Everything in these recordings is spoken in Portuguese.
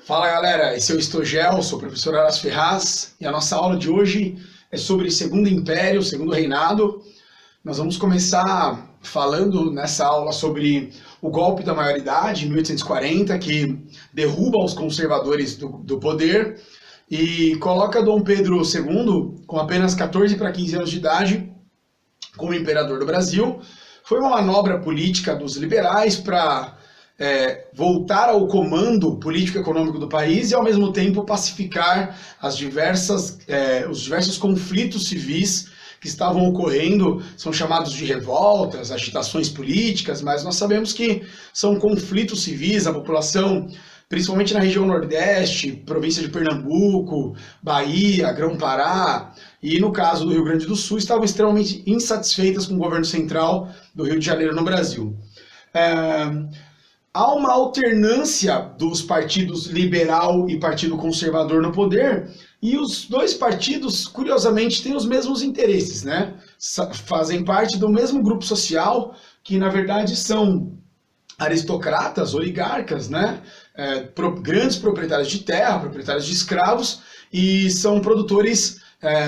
Fala galera, esse é o Estogel, sou o professor Aras Ferraz e a nossa aula de hoje é sobre Segundo Império, Segundo Reinado. Nós vamos começar falando nessa aula sobre o golpe da maioridade em 1840, que derruba os conservadores do poder e coloca Dom Pedro II, com apenas 14 para 15 anos de idade, como imperador do Brasil. Foi uma manobra política dos liberais para voltar ao comando político-econômico do país e, ao mesmo tempo, pacificar os diversos conflitos civis que estavam ocorrendo. São chamados de revoltas, agitações políticas, mas nós sabemos que são conflitos civis. A população, principalmente na região Nordeste, província de Pernambuco, Bahia, Grão-Pará e, no caso do Rio Grande do Sul, estavam extremamente insatisfeitas com o governo central do Rio de Janeiro no Brasil. Há uma alternância dos partidos liberal e partido conservador no poder, e os dois partidos, curiosamente, têm os mesmos interesses, né? Fazem parte do mesmo grupo social, que na verdade são aristocratas, oligarcas, né? Grandes proprietários de terra, proprietários de escravos, e são produtores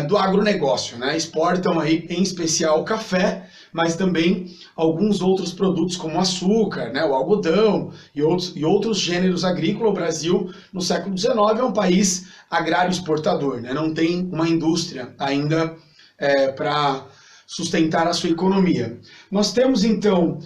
do agronegócio, né? Exportam aí, em especial, café, mas também alguns outros produtos como açúcar, né, o algodão e outros gêneros agrícolas. O Brasil, no século XIX, é um país agrário exportador, né, não tem uma indústria ainda para sustentar a sua economia. Nós temos, então,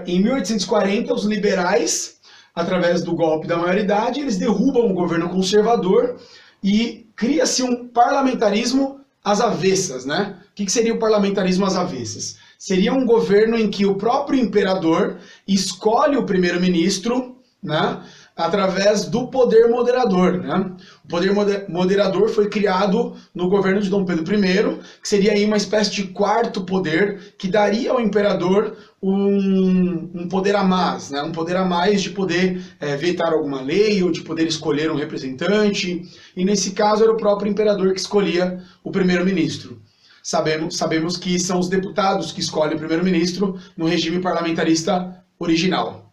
em 1840, os liberais, através do golpe da maioridade, eles derrubam o governo conservador e cria-se um parlamentarismo às avessas, né? O que seria o parlamentarismo às avessas? Seria um governo em que o próprio imperador escolhe o primeiro-ministro, né, através do poder moderador, né? O poder moderador foi criado no governo de Dom Pedro I, que seria aí uma espécie de quarto poder que daria ao imperador um poder a mais, né? Um poder a mais de poder vetar alguma lei ou de poder escolher um representante. E nesse caso era o próprio imperador que escolhia o primeiro-ministro. Sabemos que são os deputados que escolhem o primeiro-ministro no regime parlamentarista original.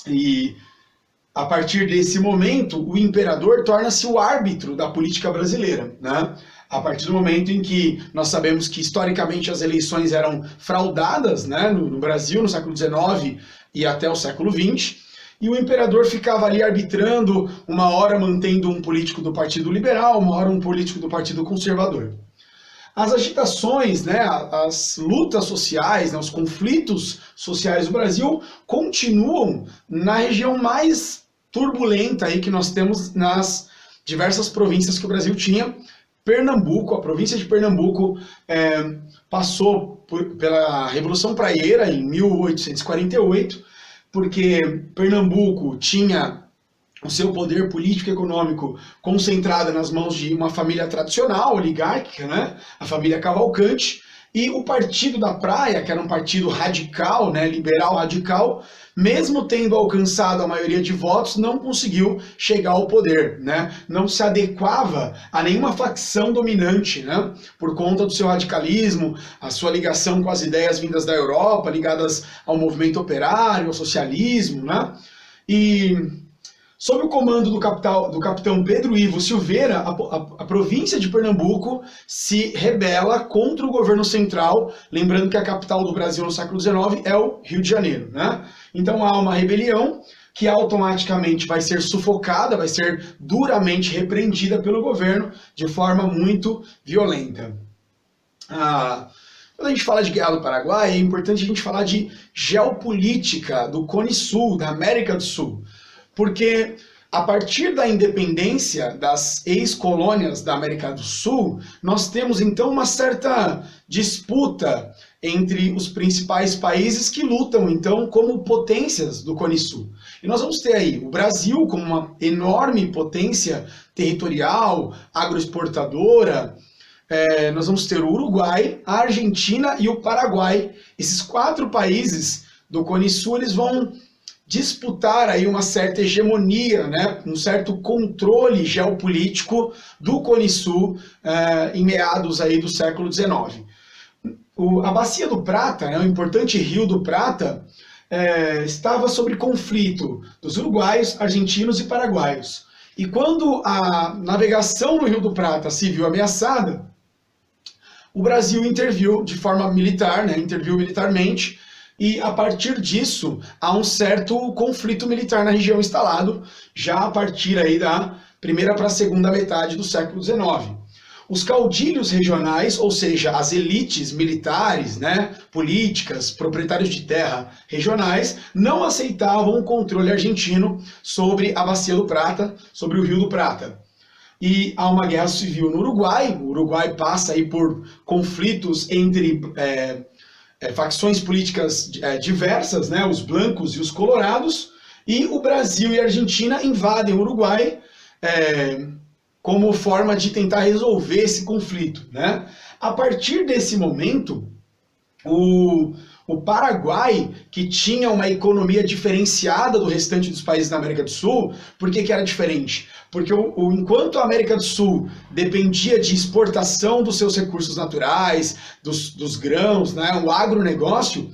E a partir desse momento, o imperador torna-se o árbitro da política brasileira, né? A partir do momento em que nós sabemos que historicamente as eleições eram fraudadas, né, no Brasil, no século XIX e até o século XX, e o imperador ficava ali arbitrando, uma hora mantendo um político do Partido Liberal, uma hora um político do Partido Conservador. As agitações, né, as lutas sociais, né, os conflitos sociais do Brasil continuam na região mais turbulenta aí que nós temos nas diversas províncias que o Brasil tinha. Pernambuco, a província de Pernambuco passou pela Revolução Praieira em 1848, porque Pernambuco tinha o seu poder político e econômico concentrado nas mãos de uma família tradicional, oligárquica, né? A família Cavalcante, e o Partido da Praia, que era um partido radical, né, liberal radical, mesmo tendo alcançado a maioria de votos, não conseguiu chegar ao poder, né? Não se adequava a nenhuma facção dominante, né? Por conta do seu radicalismo, a sua ligação com as ideias vindas da Europa, ligadas ao movimento operário, ao socialismo, né? E sob o comando do capitão Pedro Ivo Silveira, a província de Pernambuco se rebela contra o governo central, lembrando que a capital do Brasil no século XIX é o Rio de Janeiro, né? Então há uma rebelião que automaticamente vai ser sufocada, vai ser duramente repreendida pelo governo de forma muito violenta. Quando a gente fala de Guerra do Paraguai, é importante a gente falar de geopolítica do Cone Sul, da América do Sul. Porque a partir da independência das ex-colônias da América do Sul, nós temos então uma certa disputa entre os principais países que lutam então como potências do Cone Sul. E nós vamos ter aí o Brasil como uma enorme potência territorial, agroexportadora. Nós vamos ter o Uruguai, a Argentina e o Paraguai. Esses 4 países do Cone Sul, eles vão disputar aí uma certa hegemonia, né, um certo controle geopolítico do Cone Sul em meados aí do século XIX. A Bacia do Prata, né, o importante Rio do Prata, estava sob conflito dos uruguaios, argentinos e paraguaios. E quando a navegação no Rio do Prata se viu ameaçada, o Brasil interviu de forma militar, né, interviu militarmente, e a partir disso há um certo conflito militar na região instalado, já a partir aí da primeira para a segunda metade do século XIX. Os caudilhos regionais, ou seja, as elites militares, né, políticas, proprietários de terra regionais, não aceitavam o controle argentino sobre a Bacia do Prata, sobre o Rio do Prata. E há uma guerra civil no Uruguai, o Uruguai passa aí por conflitos entre facções políticas diversas, né, os blancos e os colorados, e o Brasil e a Argentina invadem o Uruguai como forma de tentar resolver esse conflito, né? A partir desse momento, o Paraguai, que tinha uma economia diferenciada do restante dos países da América do Sul, por que era diferente? Porque enquanto a América do Sul dependia de exportação dos seus recursos naturais, dos grãos, né, o agronegócio,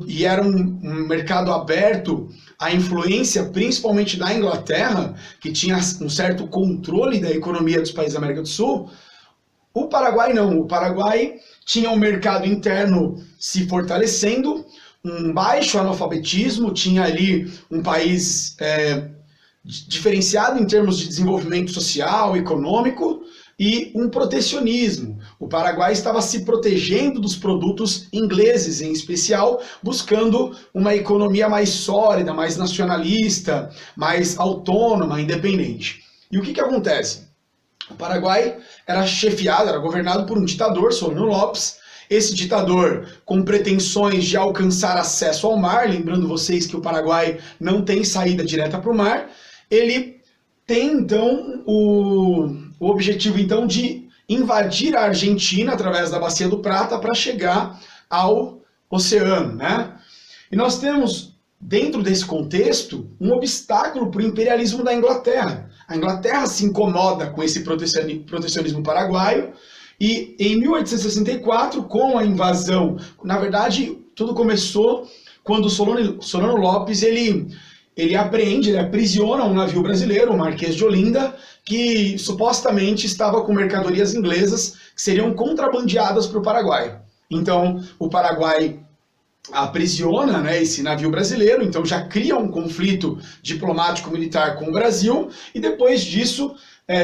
e era um mercado aberto à influência principalmente da Inglaterra, que tinha um certo controle da economia dos países da América do Sul, o Paraguai não. O Paraguai tinha um mercado interno se fortalecendo, um baixo analfabetismo, tinha ali um país diferenciado em termos de desenvolvimento social, econômico, e um protecionismo. O Paraguai estava se protegendo dos produtos ingleses, em especial, buscando uma economia mais sólida, mais nacionalista, mais autônoma, independente. E o que acontece? O Paraguai era chefiado, era governado por um ditador, Solano Lopes. Esse ditador, com pretensões de alcançar acesso ao mar, lembrando vocês que o Paraguai não tem saída direta para o mar, ele tem então o objetivo então de invadir a Argentina através da Bacia do Prata para chegar ao oceano, né? E nós temos, dentro desse contexto, um obstáculo para o imperialismo da Inglaterra. A Inglaterra se incomoda com esse protecionismo paraguaio e em 1864, com a invasão, na verdade, tudo começou quando Solano Lopes ele apreende, ele aprisiona um navio brasileiro, o Marquês de Olinda, que supostamente estava com mercadorias inglesas que seriam contrabandeadas para o Paraguai. Então, o Paraguai aprisiona, né, esse navio brasileiro, então já cria um conflito diplomático-militar com o Brasil, e depois disso,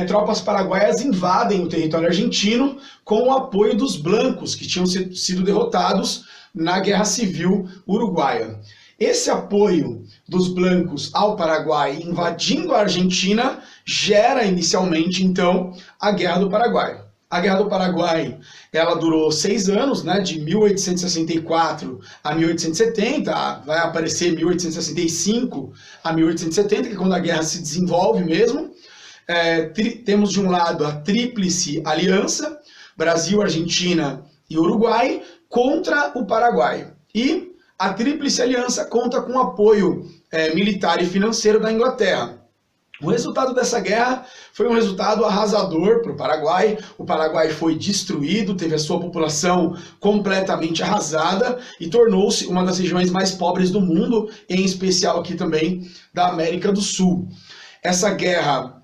tropas paraguaias invadem o território argentino com o apoio dos blancos, que tinham sido derrotados na Guerra Civil Uruguaia. Esse apoio dos blancos ao Paraguai invadindo a Argentina gera inicialmente, então, a Guerra do Paraguai. A Guerra do Paraguai, ela durou 6 anos, né, de 1864 a 1870, vai aparecer 1865 a 1870, que é quando a guerra se desenvolve mesmo. Temos de um lado a Tríplice Aliança, Brasil, Argentina e Uruguai, contra o Paraguai. E a Tríplice Aliança conta com apoio militar e financeiro da Inglaterra. O resultado dessa guerra foi um resultado arrasador para o Paraguai. O Paraguai foi destruído, teve a sua população completamente arrasada e tornou-se uma das regiões mais pobres do mundo, em especial aqui também da América do Sul. Essa guerra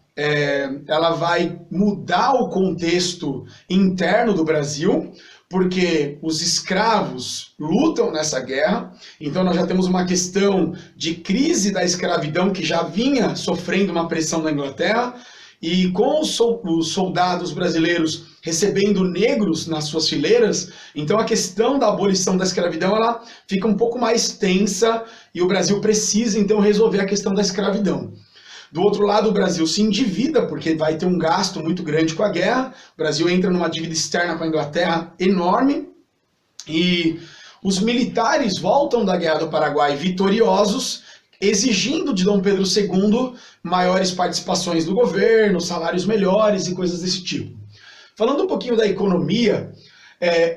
ela vai mudar o contexto interno do Brasil, porque os escravos lutam nessa guerra, então nós já temos uma questão de crise da escravidão que já vinha sofrendo uma pressão da Inglaterra, e com os soldados brasileiros recebendo negros nas suas fileiras, então a questão da abolição da escravidão ela fica um pouco mais tensa, e o Brasil precisa então resolver a questão da escravidão. Do outro lado, o Brasil se endivida, porque vai ter um gasto muito grande com a guerra. O Brasil entra numa dívida externa com a Inglaterra enorme. E os militares voltam da Guerra do Paraguai vitoriosos, exigindo de Dom Pedro II maiores participações do governo, salários melhores e coisas desse tipo. Falando um pouquinho da economia,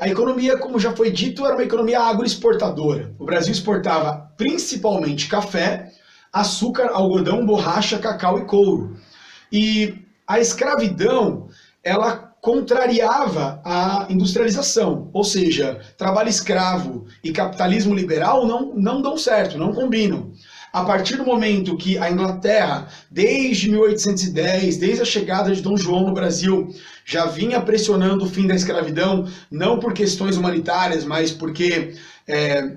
a economia, como já foi dito, era uma economia agroexportadora. O Brasil exportava principalmente café, açúcar, algodão, borracha, cacau e couro. E a escravidão, ela contrariava a industrialização, ou seja, trabalho escravo e capitalismo liberal não dão certo, não combinam. A partir do momento que a Inglaterra, desde 1810, desde a chegada de Dom João no Brasil, já vinha pressionando o fim da escravidão, não por questões humanitárias, mas porque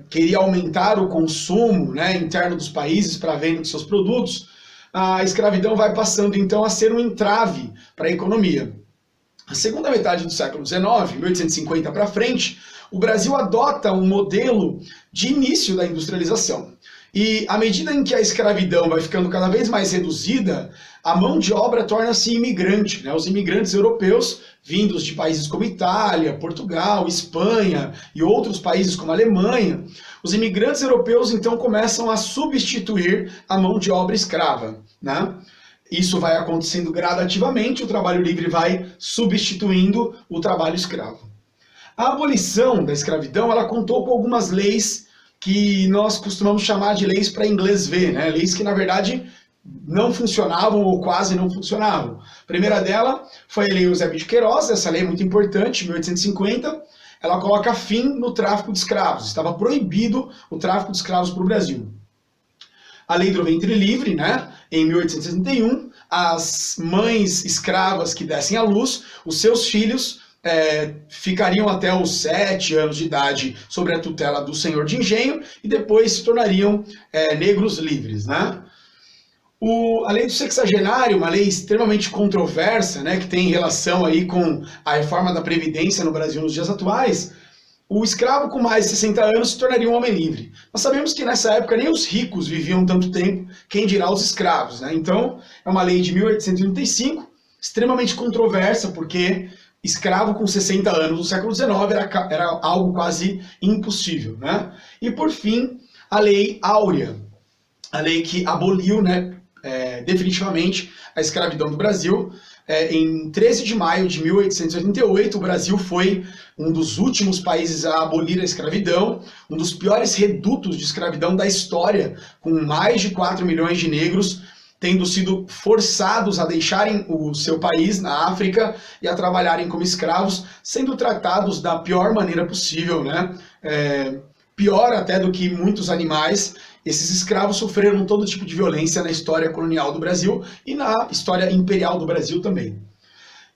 queria aumentar o consumo, né, interno dos países para a venda de seus produtos, a escravidão vai passando então a ser um entrave para a economia. Na segunda metade do século XIX, 1850 para frente, o Brasil adota um modelo de início da industrialização. E à medida em que a escravidão vai ficando cada vez mais reduzida, a mão de obra torna-se imigrante, né? Os imigrantes europeus, vindos de países como Itália, Portugal, Espanha e outros países como a Alemanha, os imigrantes europeus então começam a substituir a mão de obra escrava, né? Isso vai acontecendo gradativamente, o trabalho livre vai substituindo o trabalho escravo. A abolição da escravidão, ela contou com algumas leis que nós costumamos chamar de leis para inglês ver, né? Leis que, na verdade, não funcionavam ou quase não funcionavam. A primeira dela foi a Lei Eusébio de Queiroz, essa lei é muito importante, 1850, ela coloca fim no tráfico de escravos, estava proibido o tráfico de escravos para o Brasil. A Lei do Ventre Livre, né? Em 1861, as mães escravas que dessem à luz, os seus filhos ficariam até os 7 anos de idade sob a tutela do senhor de engenho e depois se tornariam negros livres, né? A lei do sexagenário, uma lei extremamente controversa, né, que tem relação aí com a reforma da Previdência no Brasil nos dias atuais. O escravo com mais de 60 anos se tornaria um homem livre. Nós sabemos que nessa época nem os ricos viviam tanto tempo, quem dirá os escravos, né? Então é uma lei de 1835, extremamente controversa, porque escravo com 60 anos no século XIX era algo quase impossível, né? E por fim, a Lei Áurea, a lei que aboliu, né, definitivamente a escravidão do Brasil. Em 13 de maio de 1888, o Brasil foi um dos últimos países a abolir a escravidão, um dos piores redutos de escravidão da história, com mais de 4 milhões de negros tendo sido forçados a deixarem o seu país na África e a trabalharem como escravos, sendo tratados da pior maneira possível, né? Pior até do que muitos animais. Esses escravos sofreram todo tipo de violência na história colonial do Brasil e na história imperial do Brasil também.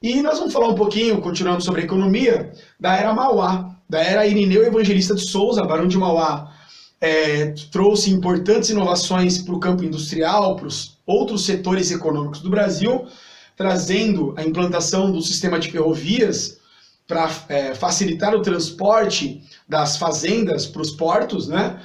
E nós vamos falar um pouquinho, continuando sobre a economia, da Era Mauá, da Era Irineu Evangelista de Souza, Barão de Mauá. Trouxe importantes inovações para o campo industrial, para os outros setores econômicos do Brasil, trazendo a implantação do sistema de ferrovias para facilitar o transporte das fazendas para os portos, né?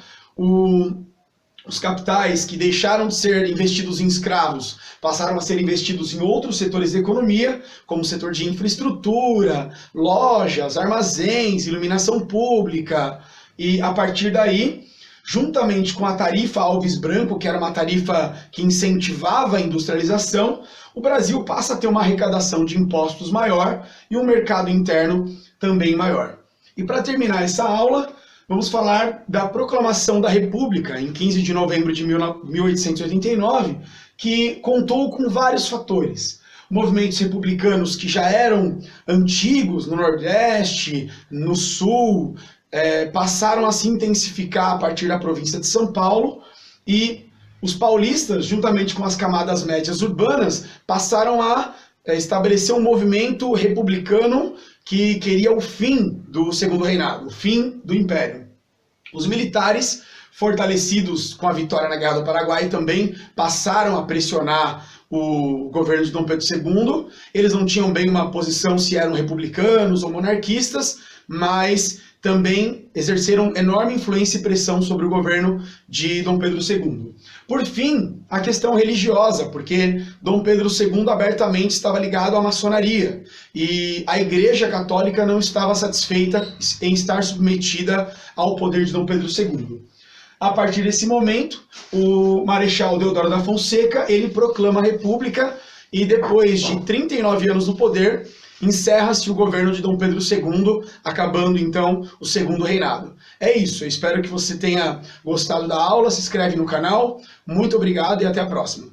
Os capitais que deixaram de ser investidos em escravos passaram a ser investidos em outros setores da economia, como o setor de infraestrutura, lojas, armazéns, iluminação pública. E a partir daí, juntamente com a tarifa Alves Branco, que era uma tarifa que incentivava a industrialização, o Brasil passa a ter uma arrecadação de impostos maior e um mercado interno também maior. E para terminar essa aula, vamos falar da Proclamação da República, em 15 de novembro de 1889, que contou com vários fatores. Movimentos republicanos que já eram antigos no Nordeste, no Sul, passaram a se intensificar a partir da província de São Paulo, e os paulistas, juntamente com as camadas médias urbanas, passaram a estabelecer um movimento republicano que queria o fim do Segundo Reinado, o fim do Império. Os militares, fortalecidos com a vitória na Guerra do Paraguai, também passaram a pressionar o governo de Dom Pedro II. Eles não tinham bem uma posição se eram republicanos ou monarquistas, mas também exerceram enorme influência e pressão sobre o governo de Dom Pedro II. Por fim, a questão religiosa, porque Dom Pedro II abertamente estava ligado à maçonaria, e a Igreja Católica não estava satisfeita em estar submetida ao poder de Dom Pedro II. A partir desse momento, o Marechal Deodoro da Fonseca, ele proclama a República, e depois de 39 anos no poder, encerra-se o governo de Dom Pedro II, acabando então o Segundo Reinado. É isso, eu espero que você tenha gostado da aula, se inscreve no canal, muito obrigado e até a próxima.